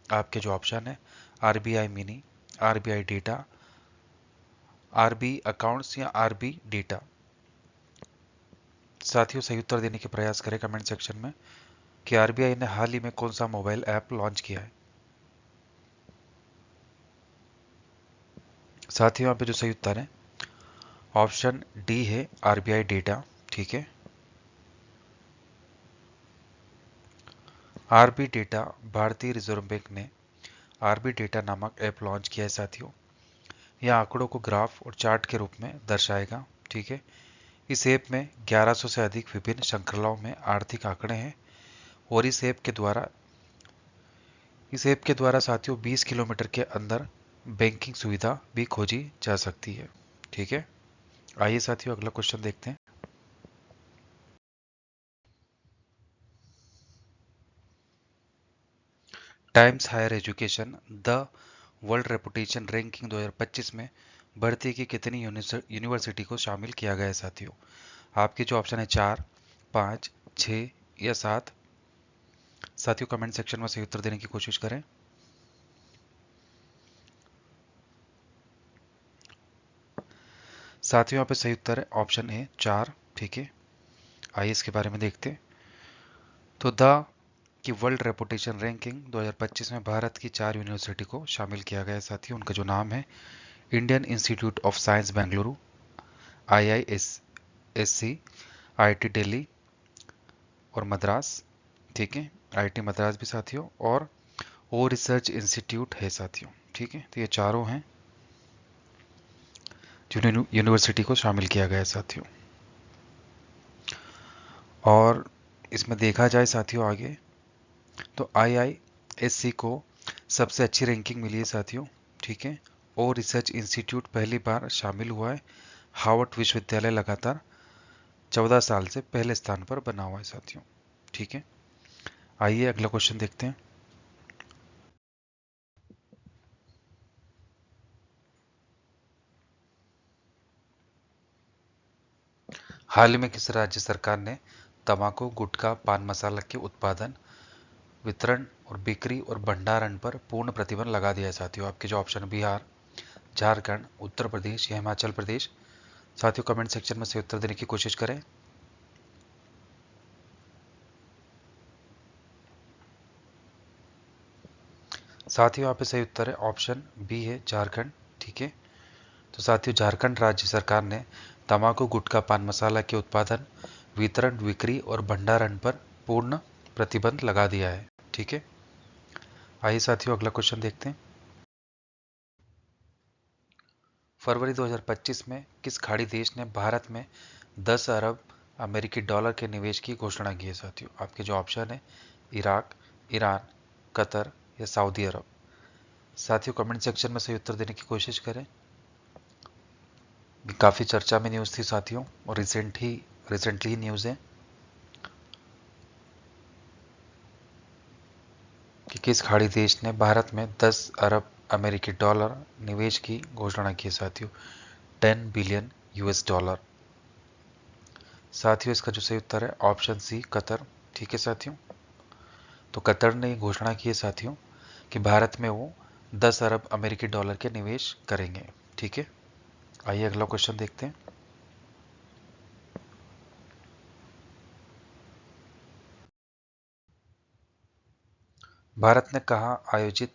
आपके जो ऑप्शन है RBI mini, RBI data, RB accounts या आरबी डेटा। साथियों सही उत्तर देने के प्रयास करें कमेंट सेक्शन में कि आरबीआई ने हाल ही में कौन सा मोबाइल ऐप लॉन्च किया है। साथियों यहाँ पे जो सही उत्तर है ऑप्शन डी है आरबीआई डेटा। ठीक है, आरबी डेटा भारतीय रिजर्व बैंक ने आरबी डेटा नामक ऐप लॉन्च किया है साथियों। यह आंकड़ों को ग्राफ और चार्ट के रूप में दर्शाएगा। ठीक है, इस ऐप में 1100 से अधिक विभिन्न श्रृंखलाओं में आर्थिक आंकड़े हैं और इस ऐप के द्वारा साथियों 20 किलोमीटर के अंदर बैंकिंग सुविधा भी खोजी जा सकती है। ठीक है, आइए साथियों अगला क्वेश्चन देखते हैं। Times Higher Education the World Reputation Ranking 2025 में भर्ती की कितनी यूनिवर्सिटी को शामिल किया गया है साथियों? आपके जो ऑप्शन है 4, 5, 6 या 7। साथियों कमेंट सेक्शन में सही उत्तर देने की कोशिश करें। साथियों यहाँ पे सही उत्तर है ऑप्शन ए 4। ठीक है, आइए इसके बारे में देखते हैं। तो the key world Reputation Ranking 2025 में भारत की 4 यूनिवर्सिटी को शामिल किया गया है साथियों। उनका जो नाम है Indian institute of science Bengaluru, IISc, IIT Delhi और मद्रास। ठीक है, IIT मद्रास भी साथियों, और ओ रिसर्च इंस्टीट्यूट है साथियों। ठीक है, तो ये चारों हैं जो यूनिवर्सिटी को शामिल किया गया है साथियों। और इसमें देखा जाए साथियों आगे, तो IISc को सबसे अच्छी रैंकिंग मिली है साथियों। ठीक है, ओ रिसर्च इंस्टीट्यूट पहली बार शामिल हुआ है। हार्वर्ड विश्वविद्यालय लगातार 14 साल से पहले स्थान पर बना हुआ है साथियों। ठीक है, आइए अगला क्वेश्चन देखते हैं। हाल ही में किस राज्य सरकार ने तंबाकू, गुटखा, पान मसाला के उत्पादन, वितरण और बिक्री और भंडारण पर पूर्ण प्रतिबंध लगा दिया है साथियों। आपके जो ऑप्शन बिहार, झारखंड, उत्तर प्रदेश या हिमाचल प्रदेश। साथियों कमेंट सेक्शन में सही उत्तर देने की कोशिश करें। साथियों यहाँ पे सही उत्तर है ऑप्शन बी है झारखंड। ठीक है, तो साथियों झारखंड राज्य सरकार ने तंबाकू, गुटखा, पान मसाला के उत्पादन, वितरण, बिक्री और भंडारण पर पूर्ण प्रतिबंध लगा दिया है। ठीक है, आइए साथियों अगला क्वेश्चन देखते हैं। फरवरी 2025 में किस खाड़ी देश ने भारत में 10 अरब अमेरिकी डॉलर के निवेश की घोषणा की है साथियों? आपके जो ऑप्शन है इराक, ईरान, कतर या सऊदी अरब। साथियों कमेंट सेक्शन में सही उत्तर देने की कोशिश करें। काफ़ी चर्चा में न्यूज़ थी साथियों और रिसेंटली न्यूज़ है कि किस खाड़ी देश ने भारत में 10 अरब अमेरिकी डॉलर निवेश की घोषणा की है साथियों, 10 बिलियन यूएस डॉलर। साथियों इसका जो सही उत्तर है ऑप्शन सी कतर। ठीक है साथियों, तो कतर ने घोषणा की है साथियों कि भारत में वो 10 अरब अमेरिकी डॉलर के निवेश करेंगे। ठीक है, आइए अगला क्वेश्चन देखते हैं। भारत ने कहा आयोजित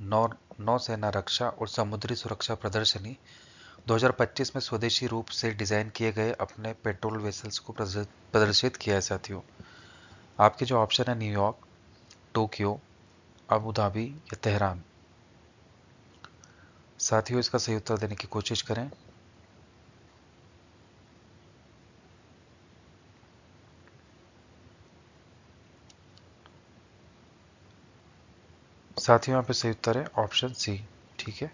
नौ नौसेना रक्षा और समुद्री सुरक्षा प्रदर्शनी 2025 में स्वदेशी रूप से डिजाइन किए गए अपने पेट्रोल वेसल्स को प्रदर्शित किया है साथियों। आपके जो ऑप्शन है न्यूयॉर्क, टोक्यो, अबू धाबी या तेहरान। साथियों इसका सही उत्तर देने की कोशिश करें। साथियों यहाँ पे सही उत्तर है ऑप्शन सी। ठीक है,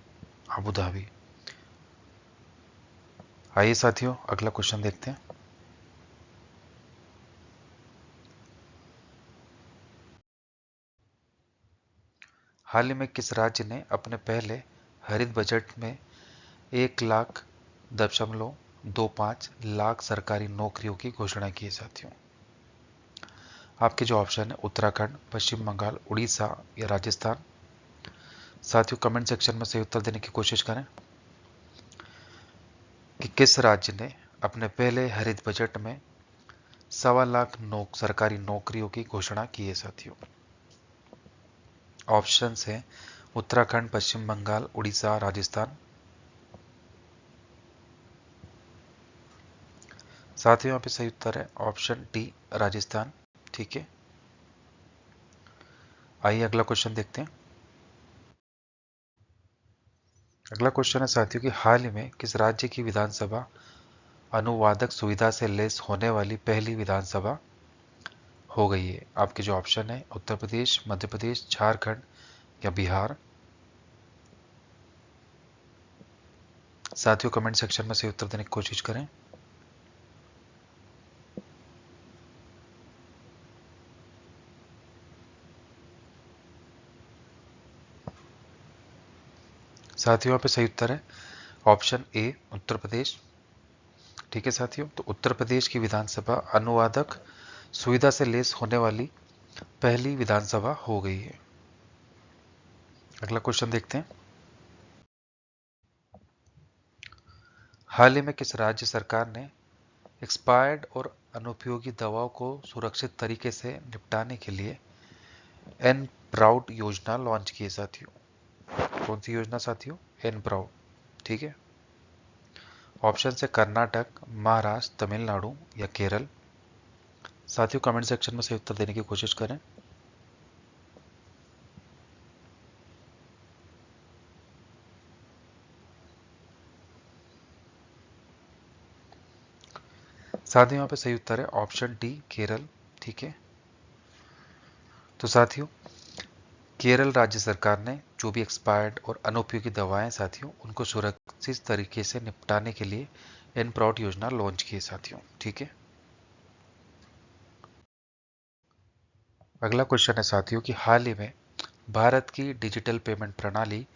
अबू धाबी। आइए साथियों अगला क्वेश्चन देखते हैं। हाल ही में किस राज्य ने अपने पहले हरित बजट में 1,25 लाख सरकारी नौकरियों की घोषणा की है साथियों? आपके जो ऑप्शन है उत्तराखंड, पश्चिम बंगाल, उड़ीसा या राजस्थान। साथियों कमेंट सेक्शन में सही उत्तर देने की कोशिश करें कि किस राज्य ने अपने पहले हरित बजट में 1.25 लाख सरकारी नौकरियों की घोषणा की है साथियों। ऑप्शंस हैं उत्तराखंड, पश्चिम बंगाल, उड़ीसा, राजस्थान। साथियों यहाँ पे सही उत्तर है ऑप्शन डी राजस्थान। ठीक है, आइए अगला क्वेश्चन देखते हैं। अगला क्वेश्चन है साथियों कि हाल ही में किस राज्य की विधानसभा अनुवादक सुविधा से लैस होने वाली पहली विधानसभा हो गई है? आपके जो ऑप्शन है उत्तर प्रदेश, मध्य प्रदेश, झारखंड या बिहार। साथियों कमेंट सेक्शन में सही उत्तर देने की कोशिश करें। साथियों यहाँ पे सही उत्तर है ऑप्शन ए उत्तर प्रदेश। ठीक है साथियों, तो उत्तर प्रदेश की विधानसभा अनुवादक सुविधा से लैस होने वाली पहली विधानसभा हो गई है। अगला क्वेश्चन देखते हैं। हाल ही में किस राज्य सरकार ने एक्सपायर्ड और अनुपयोगी दवाओं को सुरक्षित तरीके से निपटाने के लिए एन प्राउड योजना लॉन्च की है साथियों? कौन सी योजना साथियों? एन प्राउड। ठीक है, ऑप्शन है कर्नाटक, महाराष्ट्र, तमिलनाडु या केरल। साथियों कमेंट सेक्शन में सही उत्तर देने की कोशिश करें। साथियों यहाँ पे सही उत्तर है ऑप्शन डी केरल। ठीक है, तो साथियों केरल राज्य सरकार ने जो भी एक्सपायर्ड और अनुपयोगी दवाएं साथियों उनको सुरक्षित तरीके से निपटाने के लिए एन प्राउड योजना लॉन्च की है साथियों। ठीक है, अगला क्वेश्चन है साथियों कि हाल ही में भारत की डिजिटल पेमेंट प्रणाली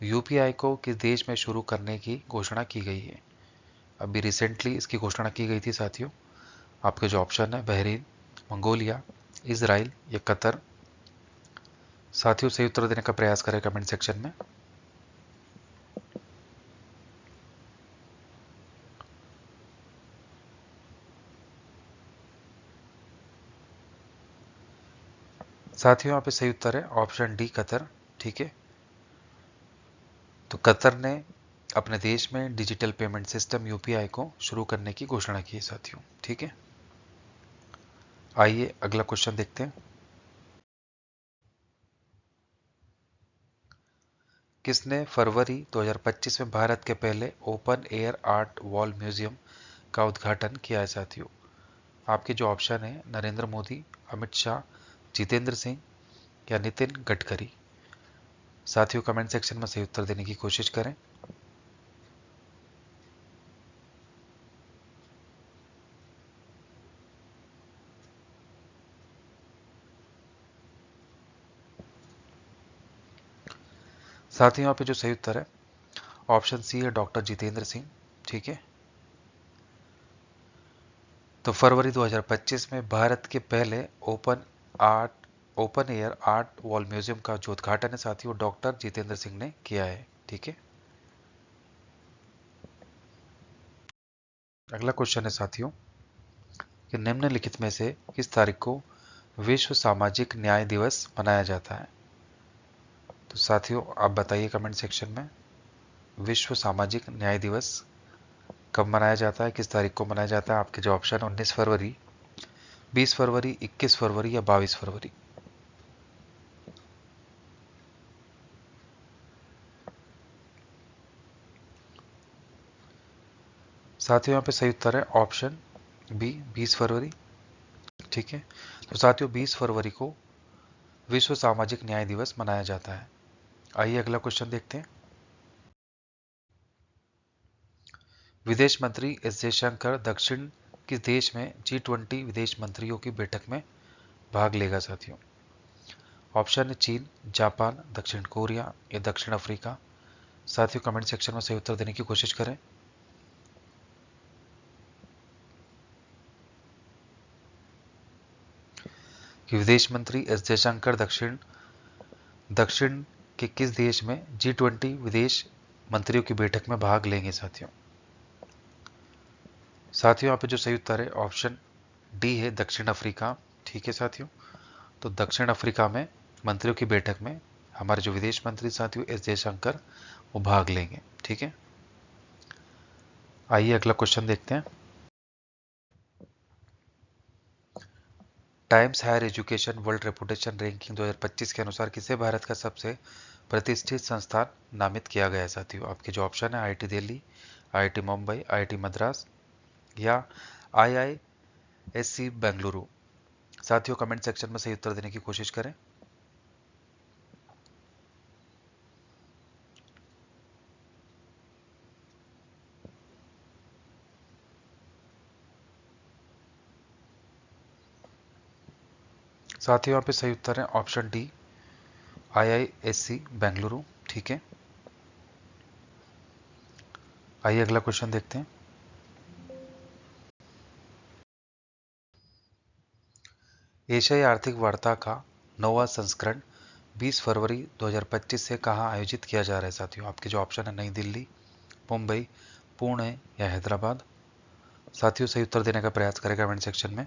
यूपीआई को किस देश में शुरू करने की घोषणा की गई है? अभी रिसेंटली इसकी घोषणा की गई थी साथियों। आपके जो ऑप्शन है बहरीन, मंगोलिया, इजराइल या कतर। साथियों सही उत्तर देने का प्रयास करें कमेंट सेक्शन में। साथियों यहाँ पे सही उत्तर है ऑप्शन डी कतर। ठीक है, तो कतर ने अपने देश में डिजिटल पेमेंट सिस्टम यूपीआई को शुरू करने की घोषणा की है साथियों। ठीक है, आइए अगला क्वेश्चन देखते हैं। किसने फरवरी 2025 में भारत के पहले open air art wall museum का उद्घाटन किया है साथियों? आपके जो ऑप्शन है नरेंद्र मोदी, अमित शाह, जितेंद्र सिंह या नितिन गडकरी। साथियों कमेंट सेक्शन में सही उत्तर देने की कोशिश करें। साथियों यहाँ पे जो सही उत्तर है ऑप्शन सी है डॉक्टर जितेंद्र सिंह। ठीक है, तो फरवरी 2025 में भारत के पहले open air art wall museum का जो उद्घाटन है साथियों डॉक्टर जितेंद्र सिंह ने किया है। ठीक है, अगला क्वेश्चन है साथियों कि निम्नलिखित में से किस तारीख को विश्व सामाजिक न्याय दिवस मनाया जाता है? तो साथियों आप बताइए कमेंट सेक्शन में विश्व सामाजिक न्याय दिवस कब मनाया जाता है, किस तारीख को मनाया जाता है? आपके जो ऑप्शन 19 फरवरी, 20 फरवरी, 21 फरवरी या 22 फरवरी। साथियों यहाँ पे सही उत्तर है ऑप्शन बी 20 फरवरी। ठीक है, तो साथियों 20 फरवरी को विश्व सामाजिक न्याय दिवस मनाया जाता है। आइए अगला क्वेश्चन देखते हैं। विदेश मंत्री एस जयशंकर दक्षिण किस देश में G20 विदेश मंत्रियों की बैठक में भाग लेगा साथियों? ऑप्शन है चीन, जापान, दक्षिण कोरिया या दक्षिण अफ्रीका। साथियों कमेंट सेक्शन में सही उत्तर देने की कोशिश करें। कि विदेश मंत्री एस जयशंकर दक्षिण दक्षिण के किस देश में G20 विदेश मंत्रियों की बैठक में भाग लेंगे साथियों? साथियों यहाँ पे जो सही उत्तर है ऑप्शन डी है दक्षिण अफ्रीका। ठीक है साथियों, तो दक्षिण अफ्रीका में मंत्रियों की बैठक में हमारे जो विदेश मंत्री साथियों एस जयशंकर वो भाग लेंगे। ठीक है, आइए अगला क्वेश्चन देखते हैं। Times Higher Education World Reputation Ranking 2025 के अनुसार किसे भारत का सबसे प्रतिष्ठित संस्थान नामित किया गया है साथियों? आपके जो ऑप्शन है IIT Delhi, IIT Mumbai, IIT Madras या आईआईएससी बेंगलुरु। साथियों कमेंट सेक्शन में सही उत्तर देने की कोशिश करें। साथियों यहाँ पे सही उत्तर है ऑप्शन डी आईआईएससी बेंगलुरु। ठीक है, आइए अगला क्वेश्चन देखते हैं। एशियाई आर्थिक वार्ता का 9वां संस्करण 20 फरवरी 2025 से कहां आयोजित किया जा रहा है साथियों? आपके जो ऑप्शन है नई दिल्ली, मुंबई, पुणे या हैदराबाद। साथियों सही उत्तर देने का प्रयास करें कमेंट सेक्शन में।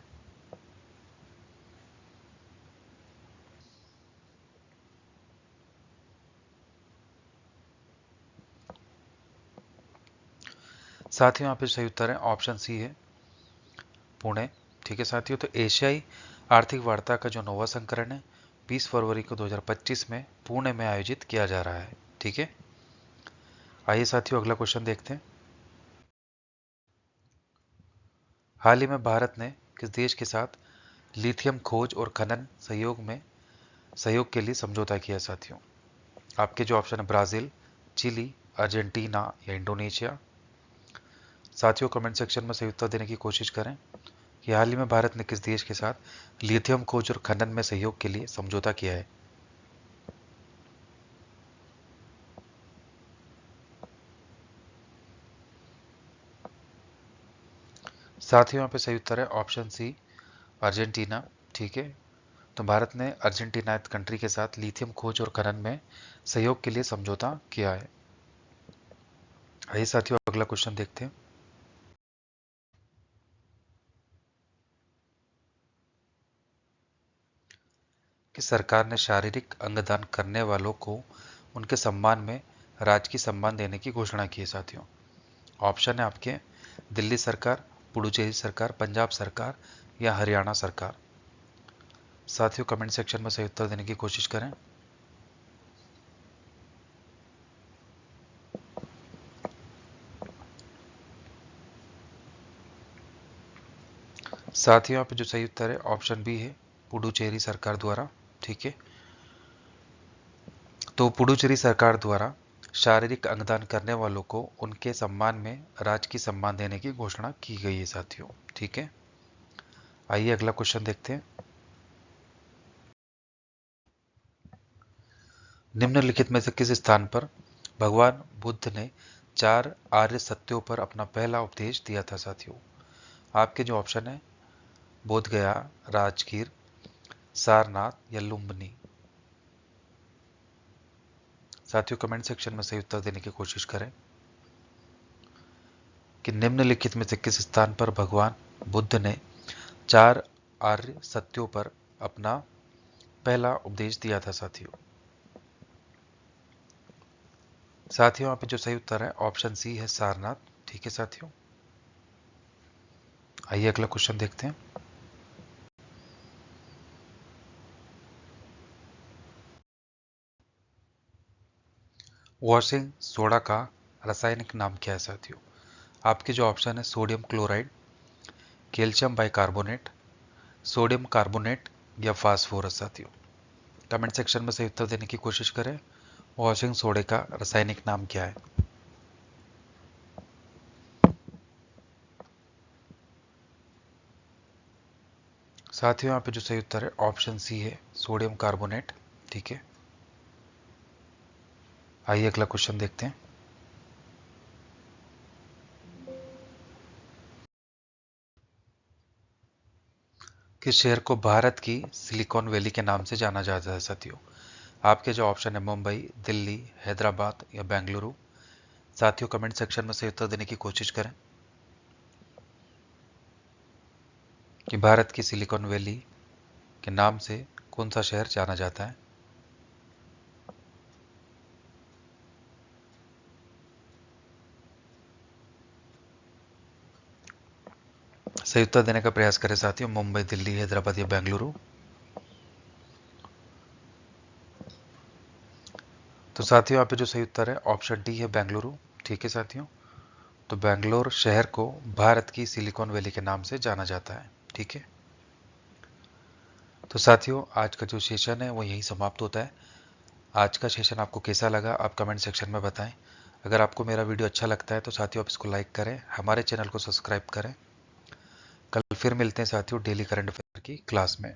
साथियों यहाँ पे सही उत्तर है ऑप्शन सी है पुणे। ठीक है साथियों, तो एशियाई आर्थिक वार्ता का जो 9वां संस्करण है 20 फरवरी को 2025 में पुणे में आयोजित किया जा रहा है। ठीक है, आइए साथियों अगला क्वेश्चन देखते हैं। हाल ही में भारत ने किस देश के साथ लिथियम खोज और खनन सहयोग के लिए समझौता किया साथियों? आपके जो ऑप्शन है ब्राजील, चिली, अर्जेंटीना या इंडोनेशिया। साथियों कमेंट सेक्शन में सही उत्तर देने की कोशिश करें कि हाल ही में भारत ने किस देश के साथ लिथियम खोज और खनन में सहयोग के लिए समझौता किया है? साथियों यहाँ पे सही उत्तर है ऑप्शन सी अर्जेंटीना। ठीक है, तो भारत ने अर्जेंटीनायत कंट्री के साथ लिथियम खोज और खनन में सहयोग के लिए समझौता किया है। आइए साथियों अगला क्वेश्चन देखते हैं। कि सरकार ने शारीरिक अंगदान करने वालों को उनके सम्मान में राजकीय सम्मान देने की घोषणा की है साथियों। ऑप्शन है आपके दिल्ली सरकार, पुडुचेरी सरकार, पंजाब सरकार या हरियाणा सरकार। साथियों कमेंट सेक्शन में सही उत्तर देने की कोशिश करें। साथियों यहाँ पे जो सही उत्तर है ऑप्शन बी है, पुडुचेरी सरकार द्वारा। ठीक है, तो पुडुचेरी सरकार द्वारा शारीरिक अंगदान करने वालों को उनके सम्मान में राजकीय सम्मान देने की घोषणा की गई है साथियों। ठीक है, आइए अगला क्वेश्चन देखते हैं। निम्नलिखित में से किस स्थान पर भगवान बुद्ध ने 4 आर्य सत्यों पर अपना पहला उपदेश दिया था साथियों। आपके जो ऑप्शन है बोध गया, राजगीर, सारनाथ या लुम्बिनी। साथियों कमेंट सेक्शन में सही उत्तर देने की कोशिश करें कि निम्नलिखित में से किस स्थान पर भगवान बुद्ध ने 4 आर्य सत्यों पर अपना पहला उपदेश दिया था साथियों। साथियों यहाँ पे जो सही उत्तर है ऑप्शन सी है सारनाथ। ठीक है साथियों, आइए अगला क्वेश्चन देखते हैं। वॉशिंग सोडा का रासायनिक नाम क्या है साथियों। आपके जो ऑप्शन है sodium chloride, calcium bicarbonate, sodium carbonate या फास्फोरस। साथियों कमेंट सेक्शन में सही उत्तर देने की कोशिश करें। वॉशिंग सोडे का रासायनिक नाम क्या है। साथियों यहाँ पे जो सही उत्तर है ऑप्शन सी है सोडियम कार्बोनेट। ठीक है, आइए अगला क्वेश्चन देखते हैं। किस शहर को भारत की सिलिकॉन वैली के नाम से जाना जाता है साथियों। आपके जो ऑप्शन है मुंबई, दिल्ली, हैदराबाद या बेंगलुरु। साथियों कमेंट सेक्शन में सही उत्तर देने की कोशिश करें कि भारत की सिलिकॉन वैली के नाम से कौन सा शहर जाना जाता है। सही उत्तर देने का प्रयास करें साथियों, मुंबई, दिल्ली, हैदराबाद या बेंगलुरु। तो साथियों यहाँ पे जो सही उत्तर है ऑप्शन डी है बेंगलुरु। ठीक है साथियों, तो बेंगलोर शहर को भारत की सिलिकॉन वैली के नाम से जाना जाता है। ठीक है, तो साथियों आज का जो सेशन है वो यहीं समाप्त होता है। आज का सेशन आपको कैसा लगा आप कमेंट सेक्शन में बताएं। अगर आपको मेरा वीडियो अच्छा लगता है तो साथियों आप इसको लाइक करें, हमारे चैनल को सब्सक्राइब करें। कल फिर मिलते हैं साथियों डेली करंट अफेयर की क्लास में।